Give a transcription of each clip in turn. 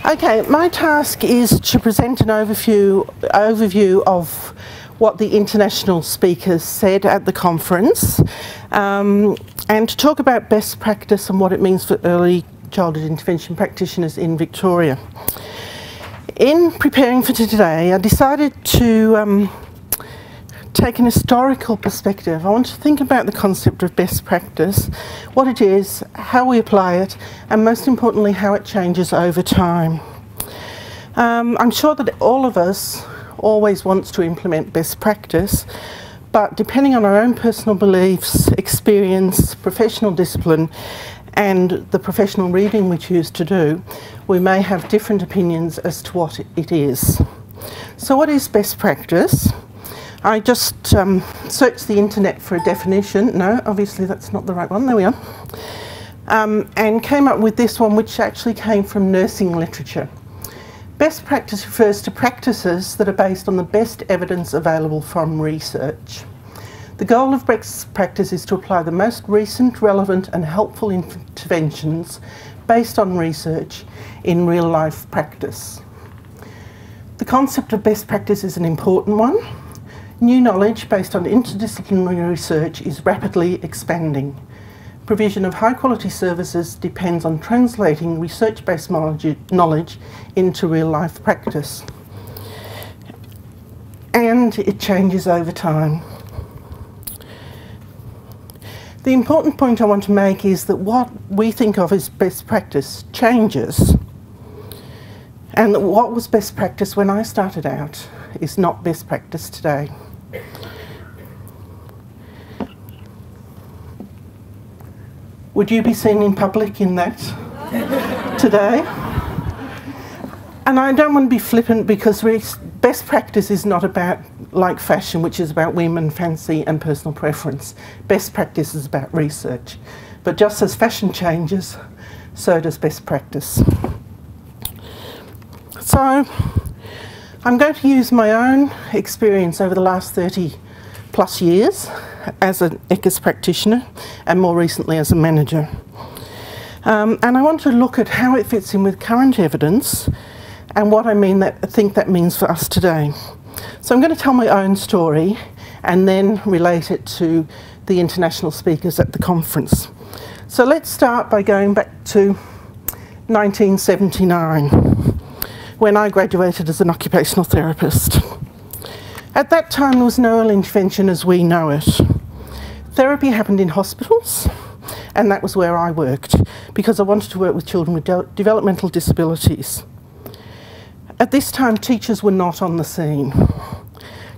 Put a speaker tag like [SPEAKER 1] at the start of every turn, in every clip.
[SPEAKER 1] Okay, my task is to present an overview of what the international speakers said at the conference, and to talk about best practice and what it means for early childhood intervention practitioners in Victoria. In preparing for today, I decided to take an historical perspective. I want to think about the concept of best practice, what it is, how we apply it, and most importantly, how it changes over time. I'm sure that all of us always wants to implement best practice, but depending on our own personal beliefs, experience, professional discipline, and the professional reading we choose to do, we may have different opinions as to what it is. So what is best practice? I just searched the internet for a definition. No, obviously that's not the right one. There we are. And came up with this one, which actually came from nursing literature. Best practice refers to practices that are based on the best evidence available from research. The goal of best practice is to apply the most recent, relevant and helpful interventions based on research in real life practice. The concept of best practice is an important one. New knowledge based on interdisciplinary research is rapidly expanding. Provision of high quality services depends on translating research-based knowledge into real life practice. And it changes over time. The important point I want to make is that what we think of as best practice changes. And that what was best practice when I started out is not best practice today. Would you be seen in public in that today? And I don't want to be flippant, because best practice is not about like fashion, which is about women, fancy and personal preference. Best practice is about research. But just as fashion changes, so does best practice. So I'm going to use my own experience over the last 30 plus years as an ECIA practitioner and more recently as a manager. And I want to look at how it fits in with current evidence and what I think that means for us today. So I'm going to tell my own story and then relate it to the international speakers at the conference. So let's start by going back to 1979, when I graduated as an occupational therapist. At that time, there was no early intervention as we know it. Therapy happened in hospitals, and that was where I worked, because I wanted to work with children with developmental disabilities. At this time, teachers were not on the scene.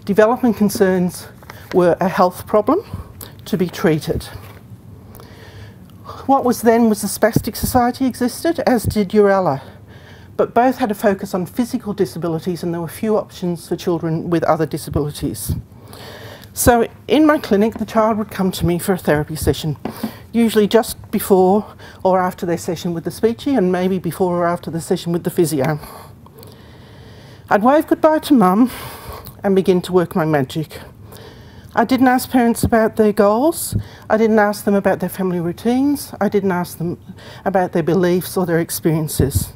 [SPEAKER 1] Development concerns were a health problem to be treated. What was then was the Spastic Society existed, as did Urella. But both had a focus on physical disabilities, and there were few options for children with other disabilities. So in my clinic, the child would come to me for a therapy session, usually just before or after their session with the speechy, and maybe before or after the session with the physio. I'd wave goodbye to mum and begin to work my magic. I didn't ask parents about their goals. I didn't ask them about their family routines. I didn't ask them about their beliefs or their experiences.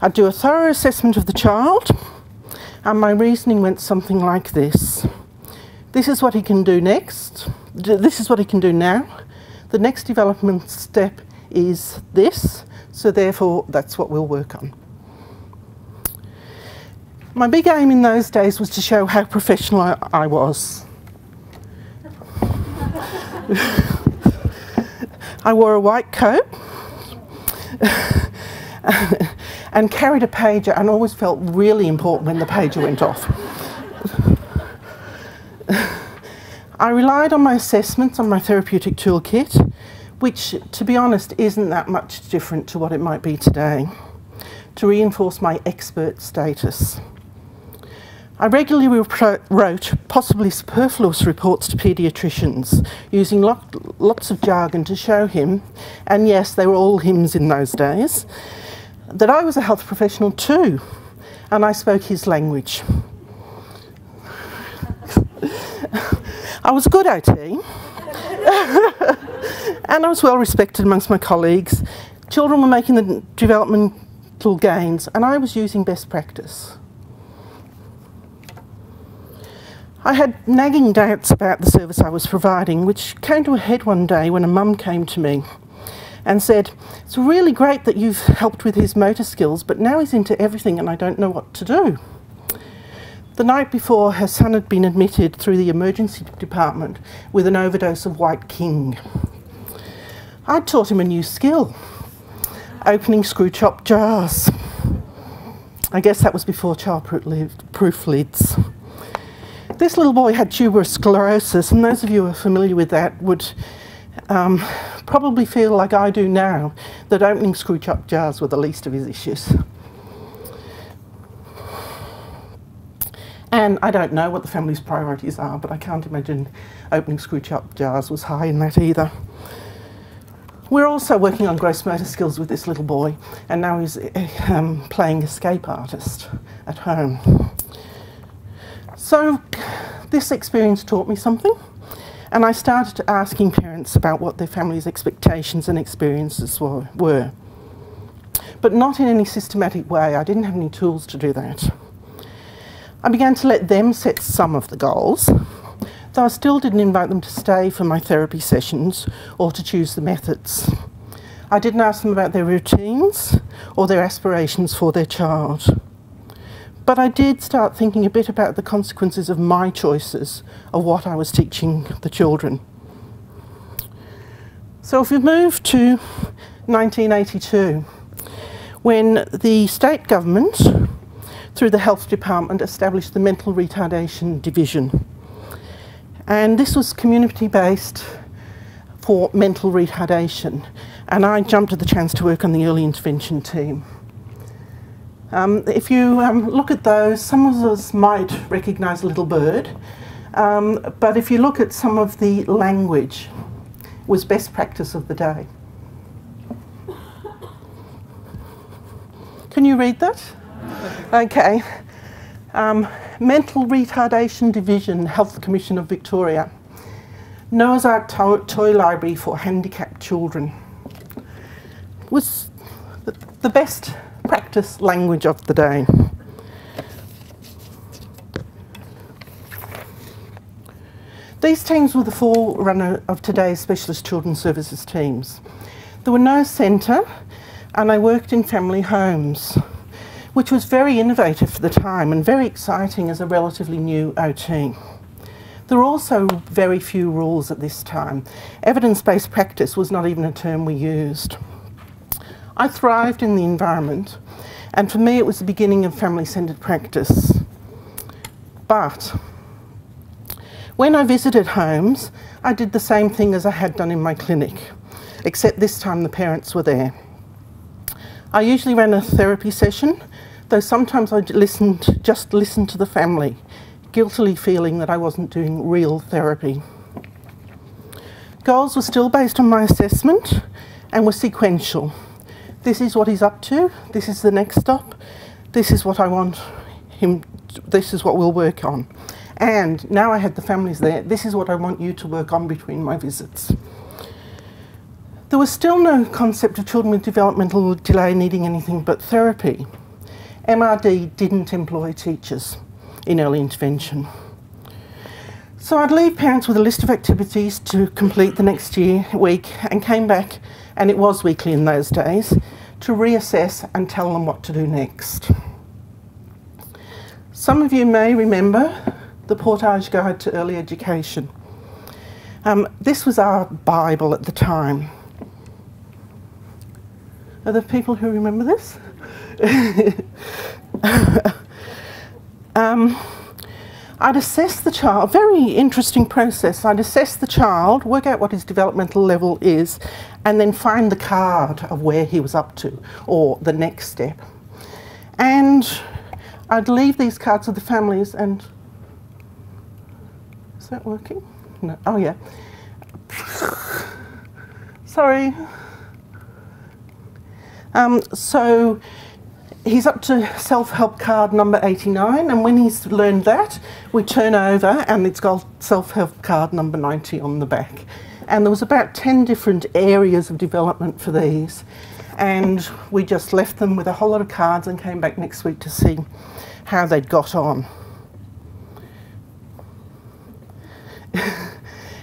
[SPEAKER 1] I'd do a thorough assessment of the child, and my reasoning went something like this. This is what he can do next. This is what he can do now. The next development step is this, so therefore that's what we'll work on. My big aim in those days was to show how professional I was. I wore a white coat and carried a pager, and always felt really important when the pager went off. I relied on my assessments, on my therapeutic toolkit, which, to be honest, isn't that much different to what it might be today, to reinforce my expert status. I regularly wrote possibly superfluous reports to paediatricians, using lots of jargon to show him, and yes, they were all hymns in those days, that I was a health professional too, and I spoke his language. I was good at IT, and I was well respected amongst my colleagues. Children were making the development developmental gains, and I was using best practice. I had nagging doubts about the service I was providing, which came to a head one day when a mum came to me and said, "It's really great that you've helped with his motor skills, but now he's into everything and I don't know what to do." The night before, her son had been admitted through the emergency department with an overdose of White King. I'd taught him a new skill, opening screw-top jars. I guess that was before child-proof lids. This little boy had tuberous sclerosis, and those of you who are familiar with that would probably feel like I do now, that opening screw-top jars were the least of his issues. And I don't know what the family's priorities are, but I can't imagine opening screw-top jars was high in that either. We're also working on gross motor skills with this little boy, and now he's playing escape artist at home. So this experience taught me something, and I started asking parents about what their family's expectations and experiences were. But not in any systematic way. I didn't have any tools to do that. I began to let them set some of the goals, though I still didn't invite them to stay for my therapy sessions or to choose the methods. I didn't ask them about their routines or their aspirations for their child. But I did start thinking a bit about the consequences of my choices of what I was teaching the children. So if we move to 1982, when the state government, through the health department, established the mental retardation division. And this was community-based for mental retardation. And I jumped at the chance to work on the early intervention team. If you look at those, some of us might recognise Little Bird, but if you look at some of the language, it was best practice of the day. Can you read that? Okay. Mental Retardation Division, Health Commission of Victoria. Noah's Ark Toy Library for Handicapped Children. It was the best practice language of the day. These teams were the forerunner of today's specialist children's services teams. There were no centre, and I worked in family homes, which was very innovative for the time and very exciting as a relatively new OT. There were also very few rules at this time. Evidence-based practice was not even a term we used. I thrived in the environment, and for me it was the beginning of family-centred practice. But when I visited homes, I did the same thing as I had done in my clinic, except this time the parents were there. I usually ran a therapy session, though sometimes I just listened to the family, guiltily feeling that I wasn't doing real therapy. Goals were still based on my assessment and were sequential. This is what he's up to, this is the next stop, this is what I want him, this is what we'll work on. And now I had the families there, this is what I want you to work on between my visits. There was still no concept of children with developmental delay needing anything but therapy. MRD didn't employ teachers in early intervention. So I'd leave parents with a list of activities to complete the next week, and came back, and it was weekly in those days, to reassess and tell them what to do next. Some of you may remember the Portage Guide to Early Education. This was our Bible at the time. Are there people who remember this? I'd assess the child, very interesting process. I'd assess the child, work out what his developmental level is, and then find the card of where he was up to, or the next step. And I'd leave these cards with the families and... Is that working? No. Oh, yeah. Sorry. So he's up to self-help card number 89, and when he's learned that, we turn over and it's got self-help card number 90 on the back. And there was about 10 different areas of development for these. and we just left them with a whole lot of cards and came back next week to see how they'd got on.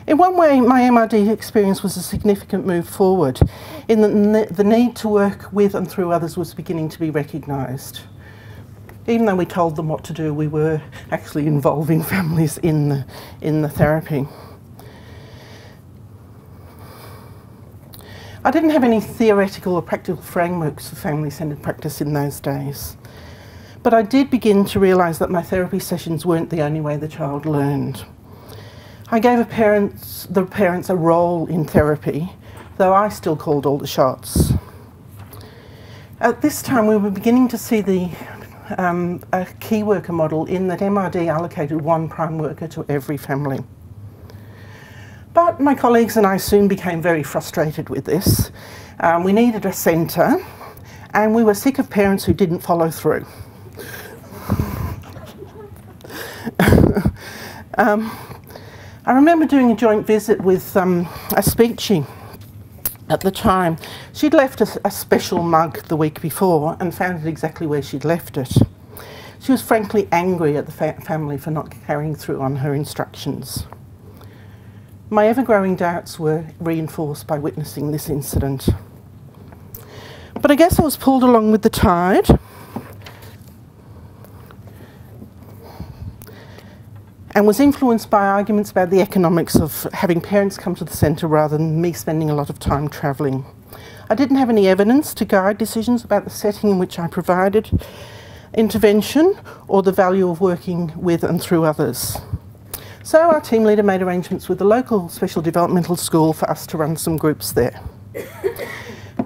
[SPEAKER 1] In one way, my MRD experience was a significant move forward in that the need to work with and through others was beginning to be recognised. Even though we told them what to do, we were actually involving families in the therapy. I didn't have any theoretical or practical frameworks for family-centred practice in those days, but I did begin to realise that my therapy sessions weren't the only way the child learned. I gave the parents a role in therapy, though I still called all the shots. At this time, we were beginning to see a key worker model in that MRD allocated one prime worker to every family. But my colleagues and I soon became very frustrated with this. We needed a centre, and we were sick of parents who didn't follow through. I remember doing a joint visit with a speechie at the time. She'd left a special mug the week before and found it exactly where she'd left it. She was frankly angry at the family for not carrying through on her instructions. My ever-growing doubts were reinforced by witnessing this incident. But I guess I was pulled along with the tide. And was influenced by arguments about the economics of having parents come to the centre rather than me spending a lot of time travelling. I didn't have any evidence to guide decisions about the setting in which I provided intervention or the value of working with and through others. So our team leader made arrangements with the local special developmental school for us to run some groups there.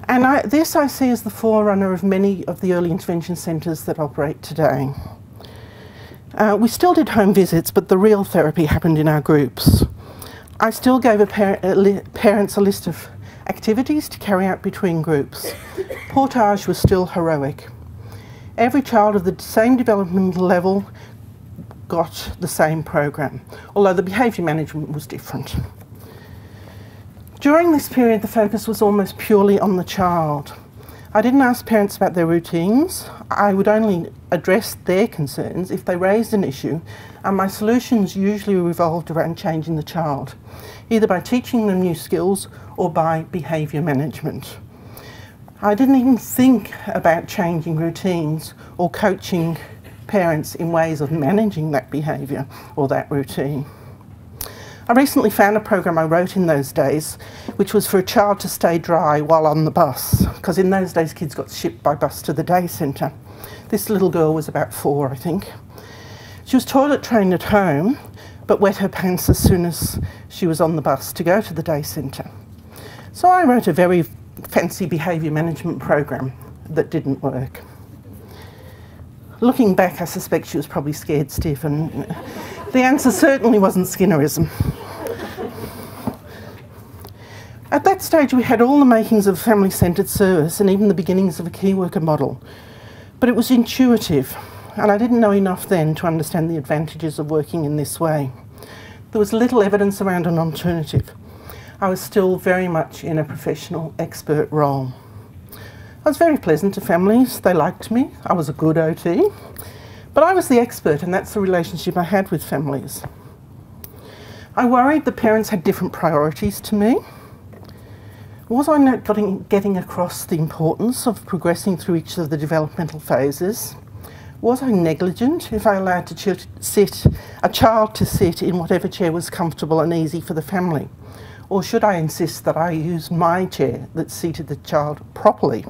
[SPEAKER 1] And this I see as the forerunner of many of the early intervention centres that operate today. We still did home visits, but the real therapy happened in our groups. I still gave parents a list of activities to carry out between groups. Portage was still heroic. Every child of the same developmental level got the same program, although the behaviour management was different. During this period, the focus was almost purely on the child. I didn't ask parents about their routines. I would only address their concerns if they raised an issue, and my solutions usually revolved around changing the child, either by teaching them new skills or by behaviour management. I didn't even think about changing routines or coaching parents in ways of managing that behaviour or that routine. I recently found a program I wrote in those days, which was for a child to stay dry while on the bus, because in those days kids got shipped by bus to the day centre. This little girl was about 4, I think. She was toilet trained at home, but wet her pants as soon as she was on the bus to go to the day centre. So I wrote a very fancy behaviour management program that didn't work. Looking back, I suspect she was probably scared stiff, and the answer certainly wasn't Skinnerism. At that stage, we had all the makings of a family-centred service and even the beginnings of a key worker model. But it was intuitive, and I didn't know enough then to understand the advantages of working in this way. There was little evidence around an alternative. I was still very much in a professional expert role. I was very pleasant to families. They liked me. I was a good OT. But I was the expert, and that's the relationship I had with families. I worried the parents had different priorities to me. Was I not getting across the importance of progressing through each of the developmental phases? Was I negligent if I allowed a child to sit in whatever chair was comfortable and easy for the family? Or should I insist that I use my chair that seated the child properly?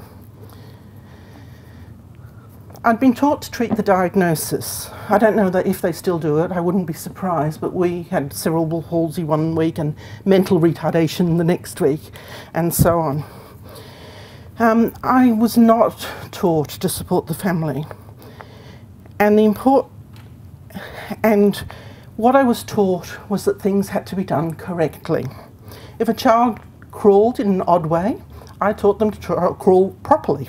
[SPEAKER 1] I'd been taught to treat the diagnosis. I don't know that if they still do it, I wouldn't be surprised, but we had cerebral palsy one week and mental retardation the next week, and so on. I was not taught to support the family. And what I was taught was that things had to be done correctly. If a child crawled in an odd way, I taught them to crawl properly.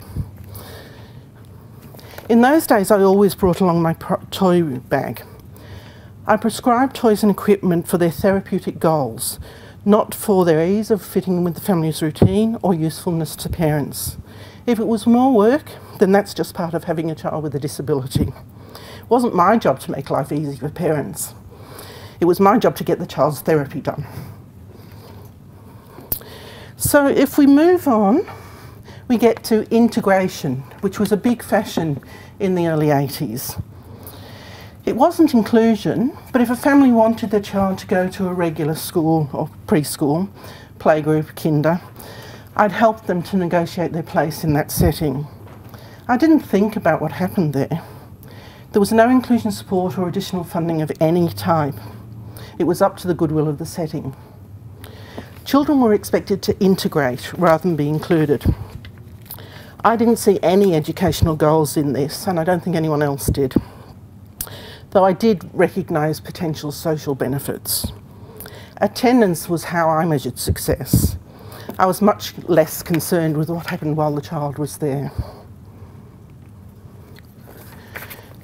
[SPEAKER 1] In those days, I always brought along my toy bag. I prescribed toys and equipment for their therapeutic goals, not for their ease of fitting with the family's routine or usefulness to parents. If it was more work, then that's just part of having a child with a disability. It wasn't my job to make life easy for parents. It was my job to get the child's therapy done. So if we move on, we get to integration, which was a big fashion in the early 80s. It wasn't inclusion, but if a family wanted their child to go to a regular school or preschool, playgroup, kinder, I'd help them to negotiate their place in that setting. I didn't think about what happened there. There was no inclusion support or additional funding of any type. It was up to the goodwill of the setting. Children were expected to integrate rather than be included. I didn't see any educational goals in this, and I don't think anyone else did, though I did recognise potential social benefits. Attendance was how I measured success. I was much less concerned with what happened while the child was there.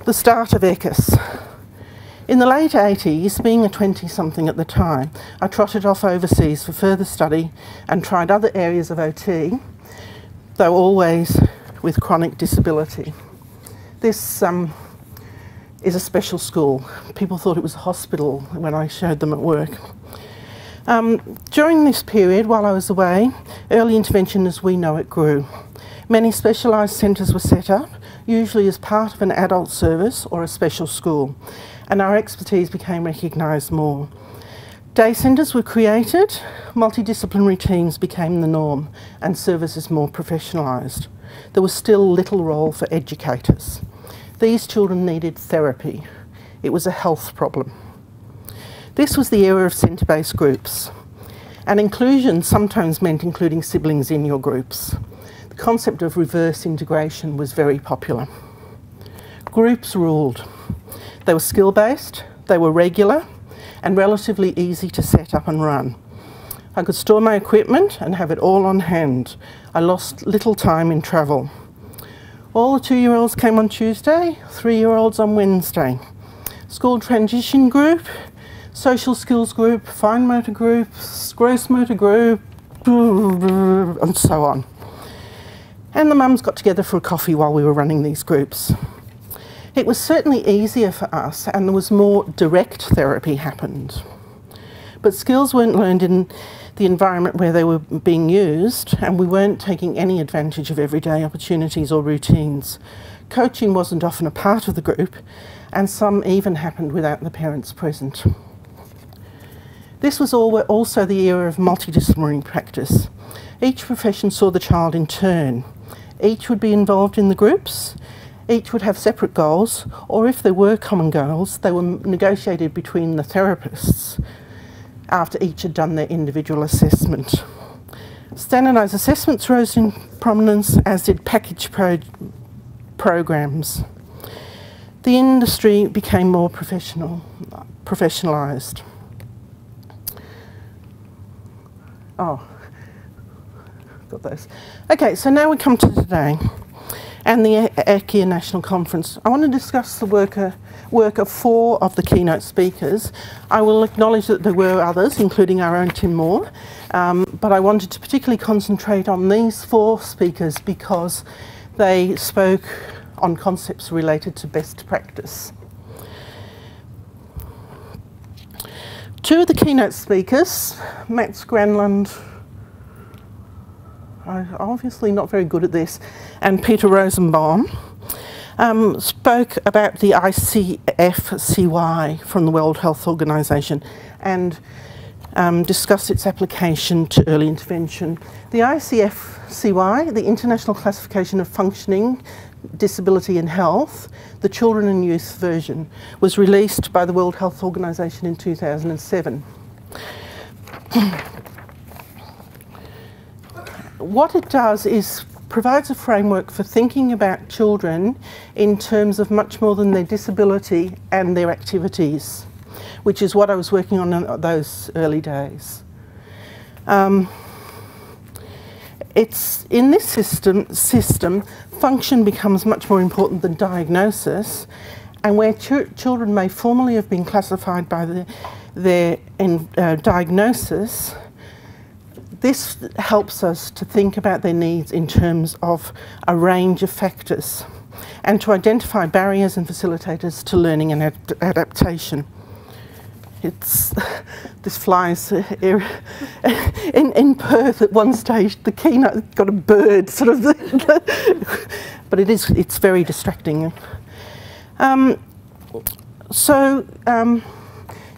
[SPEAKER 1] The start of ECIS. In the late 80s, being a 20-something at the time, I trotted off overseas for further study and tried other areas of OT, though always with chronic disability. This is a special school. People thought it was a hospital when I showed them at work. During this period, while I was away, early intervention as we know it grew. Many specialised centres were set up, usually as part of an adult service or a special school, and our expertise became recognised more. Day centres were created, multidisciplinary teams became the norm, and services more professionalised. There was still little role for educators. These children needed therapy. It was a health problem. This was the era of centre-based groups, and inclusion sometimes meant including siblings in your groups. The concept of reverse integration was very popular. Groups ruled. They were skill-based, they were regular, and relatively easy to set up and run. I could store my equipment and have it all on hand. I lost little time in travel. All the 2-year-olds came on Tuesday, 3-year-olds on Wednesday. School transition group, social skills group, fine motor group, gross motor group, and so on. And the mums got together for a coffee while we were running these groups. It was certainly easier for us, and there was more direct therapy happened. But skills weren't learned in the environment where they were being used, and we weren't taking any advantage of everyday opportunities or routines. Coaching wasn't often a part of the group, and some even happened without the parents present. This was also the era of multidisciplinary practice. Each profession saw the child in turn. Each would be involved in the groups, each would have separate goals, or if there were common goals, they were negotiated between the therapists after each had done their individual assessment. Standardised assessments rose in prominence, as did package programs. The industry became more professionalised. Oh, got those. Okay, so now we come to today and the ECIA National Conference. I want to discuss the work of 4 of the keynote speakers. I will acknowledge that there were others, including our own Tim Moore, but I wanted to particularly concentrate on these 4 speakers because they spoke on concepts related to best practice. 2 of the keynote speakers, Matt Scranland, I'm obviously not very good at this, and Peter Rosenbaum, spoke about the ICF-CY from the World Health Organization and discussed its application to early intervention. The ICF-CY, the International Classification of Functioning, Disability and Health, the children and youth version, was released by the World Health Organization in 2007. What it does is provides a framework for thinking about children in terms of much more than their disability and their activities, which is what I was working on in those early days. It's in this system, function becomes much more important than diagnosis, and where children may formally have been classified by their diagnosis, this helps us to think about their needs in terms of a range of factors and to identify barriers and facilitators to learning and adaptation. This flies in Perth at one stage. The keynote got a bird sort of, but it's very distracting.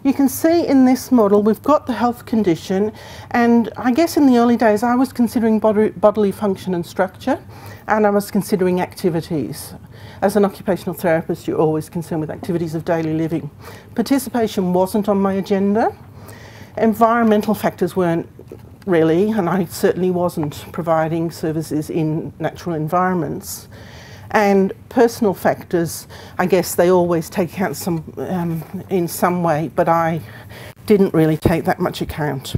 [SPEAKER 1] You can see in this model we've got the health condition, and I guess in the early days I was considering bodily function and structure, and I was considering activities. As an occupational therapist, you're always concerned with activities of daily living. Participation wasn't on my agenda. Environmental factors weren't really, and I certainly wasn't providing services in natural environments. And personal factors, I guess they always take account in some way, but I didn't really take that much account.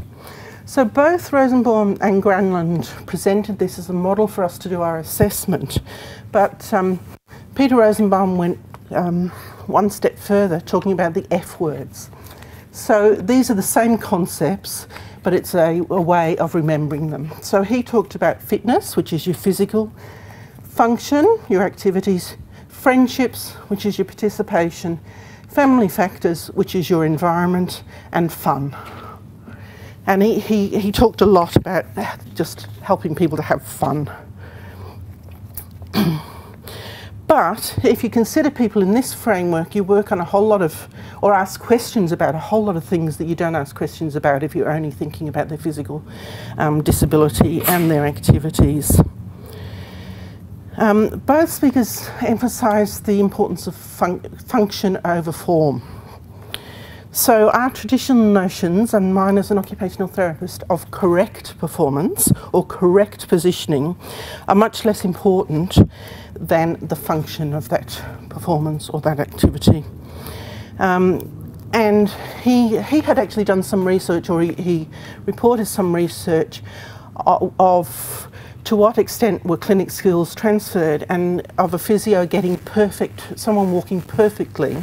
[SPEAKER 1] So both Rosenbaum and Granlund presented this as a model for us to do our assessment, but Peter Rosenbaum went one step further, talking about the F words. So these are the same concepts, but it's a way of remembering them. So he talked about fitness, which is your physical, function, your activities, friendships, which is your participation, family factors, which is your environment, and fun. And he talked a lot about just helping people to have fun. But if you consider people in this framework, you work on a whole lot of, or ask questions about a whole lot of things that you don't ask questions about if you're only thinking about their physical disability and their activities. Both speakers emphasised the importance of function over form. So our traditional notions, and mine as an occupational therapist, of correct performance or correct positioning are much less important than the function of that performance or that activity. And he had actually done some research, or he reported some research of to what extent were clinic skills transferred, and of a physio getting perfect, someone walking perfectly,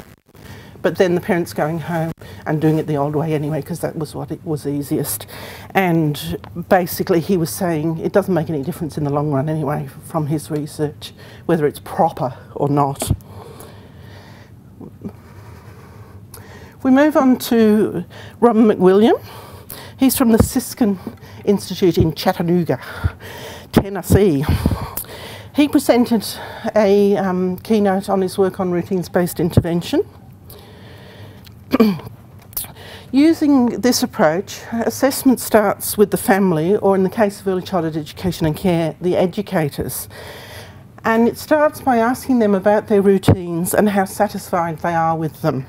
[SPEAKER 1] but then the parents going home and doing it the old way anyway because that was what it was easiest. And basically he was saying it doesn't make any difference in the long run anyway from his research, whether it's proper or not. If we move on to Robin McWilliam, he's from the Siskin Institute in Chattanooga, Tennessee. He presented a keynote on his work on routines-based intervention. Using this approach, assessment starts with the family, or in the case of early childhood education and care, the educators. And it starts by asking them about their routines and how satisfied they are with them.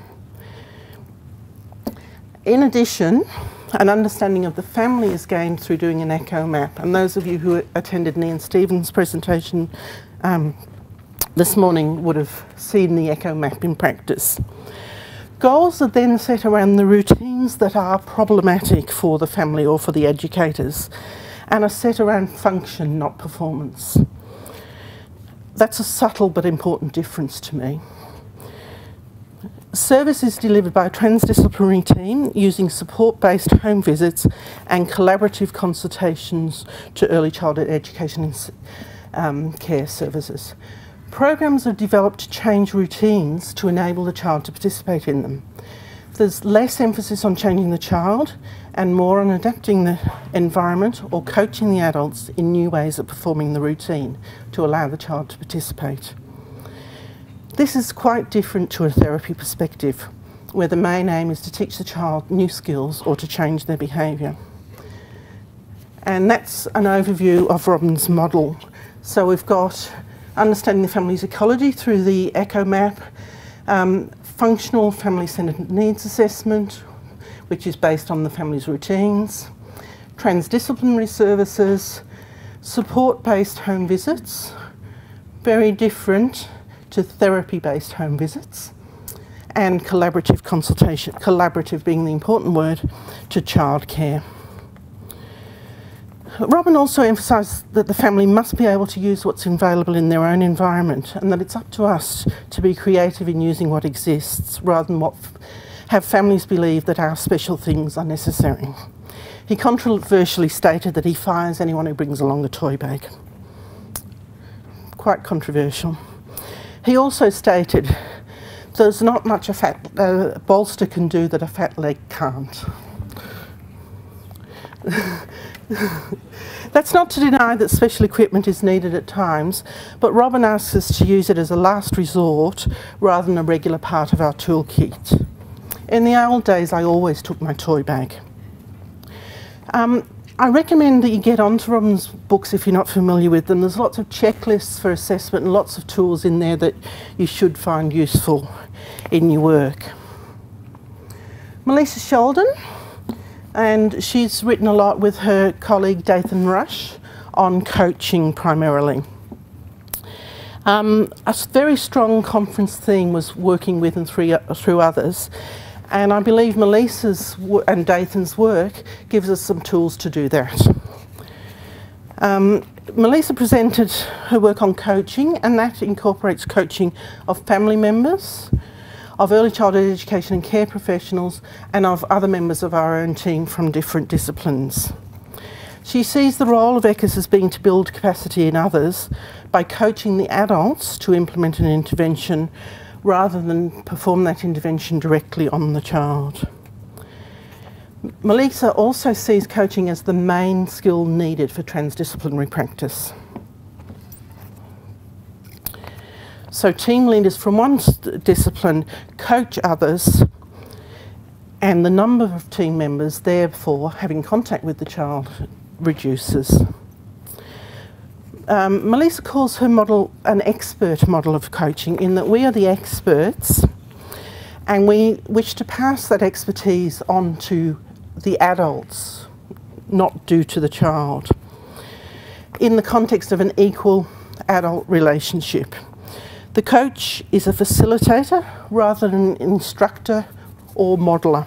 [SPEAKER 1] In addition, an understanding of the family is gained through doing an echo map. And those of you who attended Ian Stevens' presentation this morning would have seen the echo map in practice. Goals are then set around the routines that are problematic for the family or for the educators, and are set around function, not performance. That's a subtle but important difference to me. Service is delivered by a transdisciplinary team using support-based home visits and collaborative consultations to early childhood education and care services. Programs are developed to change routines to enable the child to participate in them. There's less emphasis on changing the child and more on adapting the environment or coaching the adults in new ways of performing the routine to allow the child to participate. This is quite different to a therapy perspective, where the main aim is to teach the child new skills or to change their behaviour. And that's an overview of Robin's model. So we've got understanding the family's ecology through the echo map, functional family-centred needs assessment, which is based on the family's routines, transdisciplinary services, support-based home visits, very different to therapy-based home visits, and collaborative consultation, collaborative being the important word, to childcare. Robin also emphasised that the family must be able to use what's available in their own environment, and that it's up to us to be creative in using what exists rather than have families believe that our special things are necessary. He controversially stated that he fires anyone who brings along a toy bag. Quite controversial. He also stated there's not much a fat bolster can do that a fat leg can't. That's not to deny that special equipment is needed at times, but Robin asks us to use it as a last resort rather than a regular part of our toolkit. In the old days, I always took my toy bag. I recommend that you get onto Robin's books if you're not familiar with them. There's lots of checklists for assessment and lots of tools in there that you should find useful in your work. Melissa Sheldon, and she's written a lot with her colleague Dathan Rush on coaching primarily. A very strong conference theme was working with and through others, and I believe Melissa's and Dathan's work gives us some tools to do that. Melissa presented her work on coaching, and that incorporates coaching of family members, of early childhood education and care professionals, and of other members of our own team from different disciplines. She sees the role of ECIS as being to build capacity in others by coaching the adults to implement an intervention rather than perform that intervention directly on the child. Melissa also sees coaching as the main skill needed for transdisciplinary practice. So team leaders from one discipline coach others, and the number of team members therefore having contact with the child reduces. Melissa calls her model an expert model of coaching, in that we are the experts and we wish to pass that expertise on to the adults, not due to the child, in the context of an equal adult relationship. The coach is a facilitator rather than an instructor or modeller.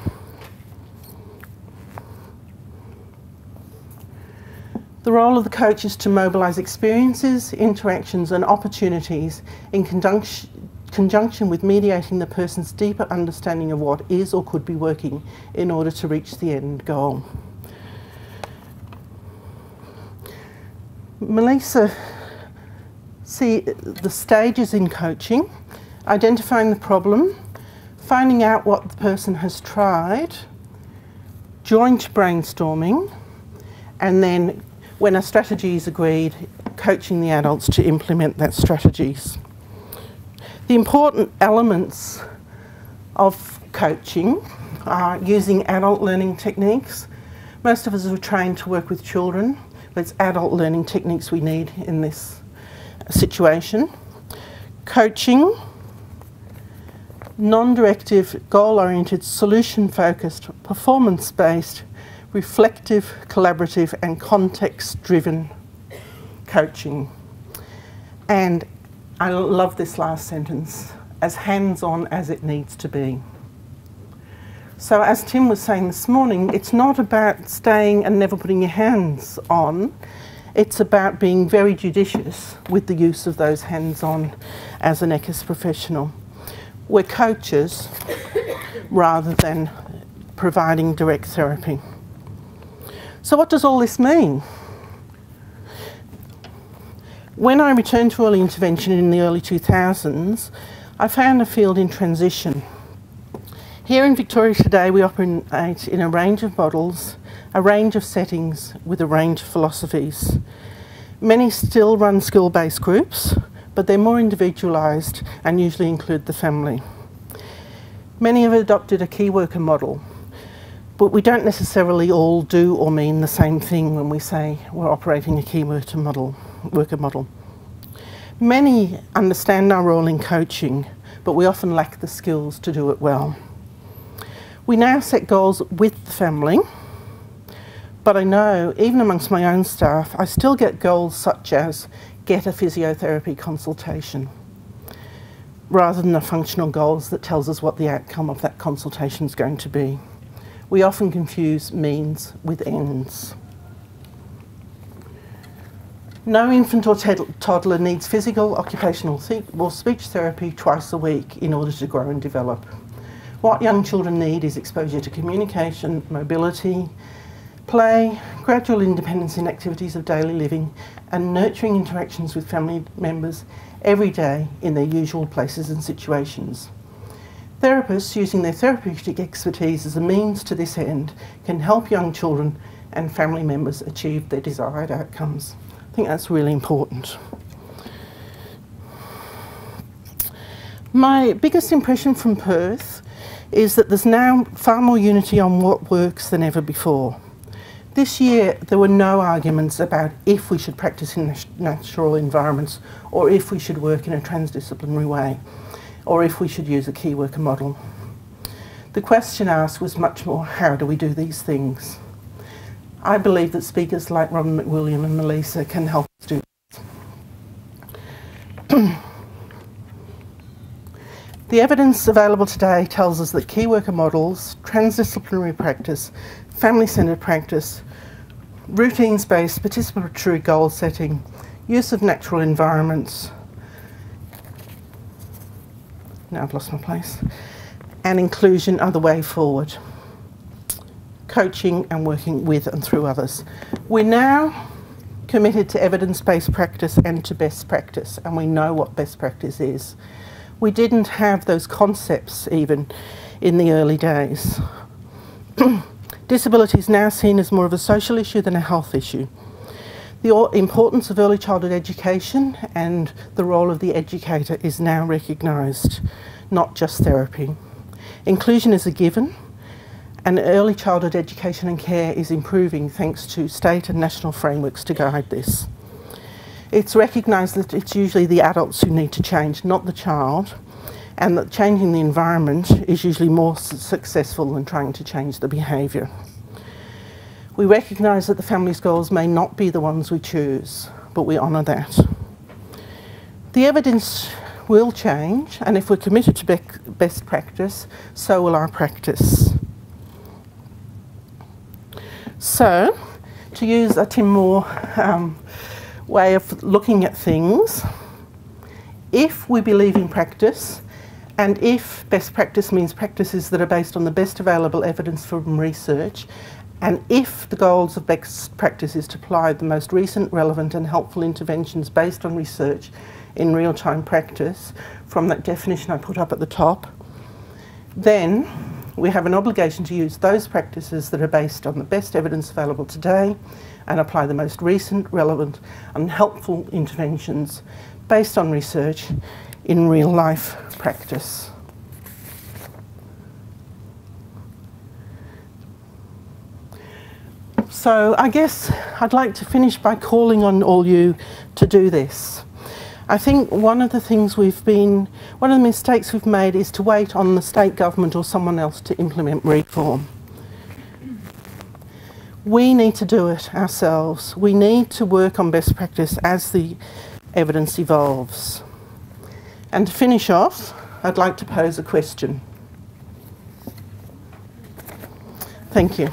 [SPEAKER 1] The role of the coach is to mobilise experiences, interactions and opportunities in conjunction with mediating the person's deeper understanding of what is or could be working in order to reach the end goal. Melissa see the stages in coaching, identifying the problem, finding out what the person has tried, joint brainstorming, and then when a strategy is agreed, coaching the adults to implement that strategies. The important elements of coaching are using adult learning techniques. Most of us are trained to work with children, but it's adult learning techniques we need in this situation. Coaching, non-directive, goal-oriented, solution-focused, performance-based, reflective, collaborative and context-driven coaching. And I love this last sentence, as hands-on as it needs to be. So as Tim was saying this morning, it's not about staying and never putting your hands on, it's about being very judicious with the use of those hands-on as an ECIS professional. We're coaches rather than providing direct therapy. So what does all this mean? When I returned to early intervention in the early 2000s, I found a field in transition. Here in Victoria today, we operate in a range of models, a range of settings with a range of philosophies. Many still run skill-based groups, but they're more individualised and usually include the family. Many have adopted a key worker model, but we don't necessarily all do or mean the same thing when we say we're operating a key worker model. Many understand our role in coaching, but we often lack the skills to do it well. We now set goals with the family, but I know, even amongst my own staff, I still get goals such as get a physiotherapy consultation, rather than the functional goals that tells us what the outcome of that consultation is going to be. We often confuse means with ends. No infant or toddler needs physical, occupational or speech therapy twice a week in order to grow and develop. What young children need is exposure to communication, mobility, Play, gradual independence in activities of daily living, and nurturing interactions with family members every day in their usual places and situations. Therapists, using their therapeutic expertise as a means to this end, can help young children and family members achieve their desired outcomes. I think that's really important. My biggest impression from Perth is that there's now far more unity on what works than ever before. This year there were no arguments about if we should practice in natural environments or if we should work in a transdisciplinary way or if we should use a key worker model. The question asked was much more, how do we do these things? I believe that speakers like Ron McWilliam and Melissa can help us do this. The evidence available today tells us that key worker models, transdisciplinary practice, family-centred practice, routines-based participatory goal setting, use of natural environments, now I've lost my place, and inclusion are the way forward. Coaching and working with and through others. We're now committed to evidence-based practice and to best practice, and we know what best practice is. We didn't have those concepts even in the early days. Disability is now seen as more of a social issue than a health issue. The importance of early childhood education and the role of the educator is now recognised, not just therapy. Inclusion is a given, and early childhood education and care is improving thanks to state and national frameworks to guide this. It's recognised that it's usually the adults who need to change, not the child, and that changing the environment is usually more successful than trying to change the behaviour. We recognise that the family's goals may not be the ones we choose, but we honour that. The evidence will change, and if we're committed to best practice, so will our practice. So, to use a Tim Moore way of looking at things, if we believe in practice, and if best practice means practices that are based on the best available evidence from research, and if the goals of best practice is to apply the most recent, relevant and helpful interventions based on research in real-time practice, from that definition I put up at the top, then we have an obligation to use those practices that are based on the best evidence available today and apply the most recent, relevant and helpful interventions based on research in real-life practice. So I guess I'd like to finish by calling on all you to do this. I think one of the mistakes we've made is to wait on the state government or someone else to implement reform. We need to do it ourselves. We need to work on best practice as the evidence evolves. And to finish off, I'd like to pose a question. Thank you.